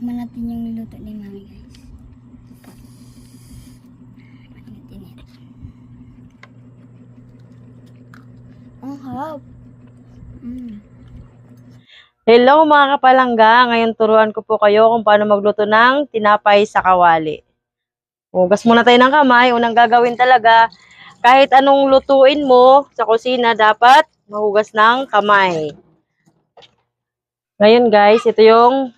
Tikman natin yung niluto ni Mami, guys. Mainit-init. Ang harap. Hello mga kapalangga, ngayon turuan ko po kayo kung paano magluto ng tinapay sa kawali. Hugas muna tayo ng kamay. Unang gagawin talaga, kahit anong lutuin mo sa kusina, dapat mahugas ng kamay. Ngayon guys, ito yung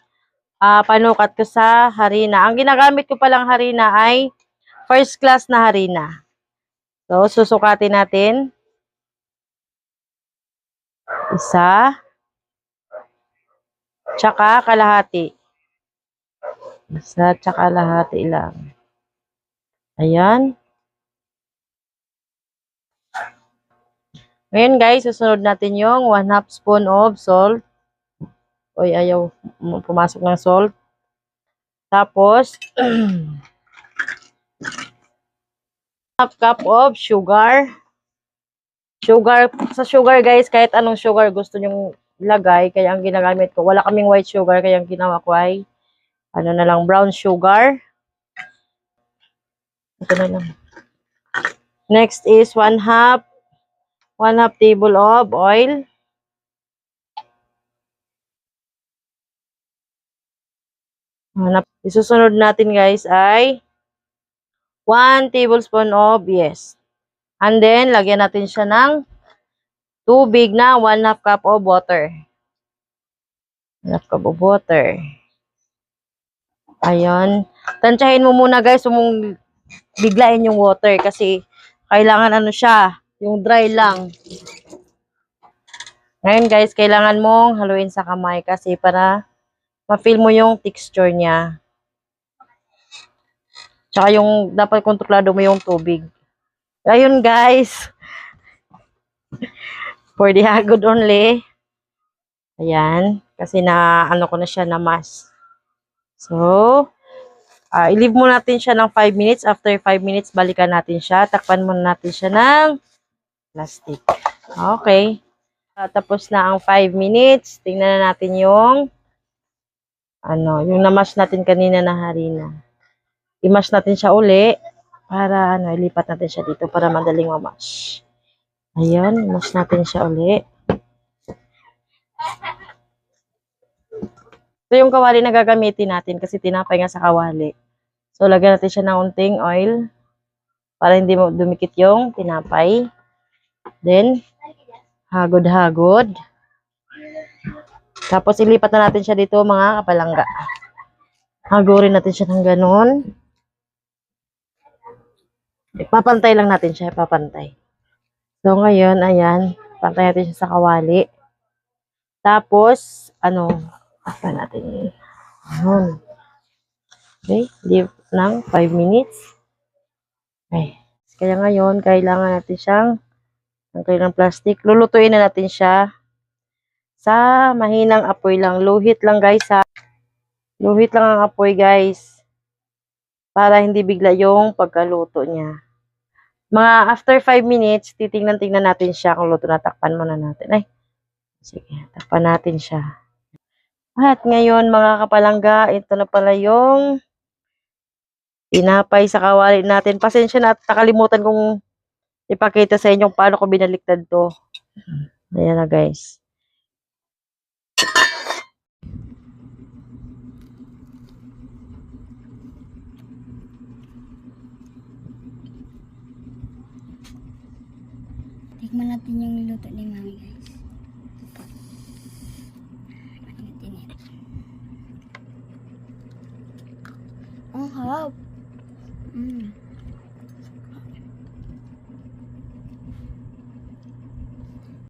panukat ko sa harina. Ang ginagamit ko palang harina ay first class na harina. So, susukatin natin. Isa. Tsaka kalahati. Isa tsaka kalahati lang. Ayan. Ngayon guys, susunod natin yung 1/2 spoon of salt. Oy, ayaw pumasok ng salt. Tapos, 1/2 cup of sugar. Sa sugar guys, kahit anong sugar gusto nyong ilagay. Kaya ang ginagamit ko, wala kaming white sugar, kaya ang ginawa ko ay, ano na lang, brown sugar. Ito na lang. Next is 1/2 table of oil. Isusunod natin guys ay 1 tablespoon of yes. And then, lagyan natin siya ng tubig na 1/2 cup of water. 1/2 cup of water. Ayun. Tansyahin mo muna guys, mong biglain yung water kasi kailangan ano siya, yung dry lang. Ngayon guys, kailangan mong haluin sa kamay kasi para ma-feel mo yung texture niya. Tsaka yung dapat kontrolado mo yung tubig. Ayun guys. For the hagod only. Ayan. Kasi na ano ko na siya na mas. So, i-leave mo natin siya ng 5 minutes. After 5 minutes, balikan natin siya. Takpan muna natin siya ng plastic. Okay. Tapos na ang 5 minutes. Tingnan na natin yung yung namash natin kanina na harina. I-mash natin siya uli para ilipat natin siya dito para madaling ma-mash. Ayan, i-mash natin siya uli. Ito yung kawali na gagamitin natin kasi tinapay nga sa kawali. So, lagyan natin siya ng unting oil para hindi mo dumikit yung tinapay. Then, hagod-hagod. Tapos, ilipat na natin siya dito mga kapalangga. Hagurin natin siya ng ganun. Papantay lang natin siya, papantay. So, ngayon, ayan, pantay natin siya sa kawali. Tapos, apa natin. Ayan. Okay, leave ng 5 minutes. Okay. Kaya ngayon, kailangan natin siyang tanggalin ng plastic. Lulutuin na natin siya sa mahinang apoy lang. Luhit lang guys ha. Luhit lang ang apoy guys. Para hindi bigla yung pagkaluto niya. Mga after 5 minutes, titingnan-tingnan natin siya kung luto na. Takpan muna natin. Ay, sige, takpan natin siya. At ngayon mga kapalangga, ito na pala yung tinapay sa kawali natin. Pasensya na at nakalimutan kong ipakita sa inyo paano ko binaliktad to. Ayan na guys. Tikman natin yung niluto ni Mami, guys. Mainit-init. Ang harap.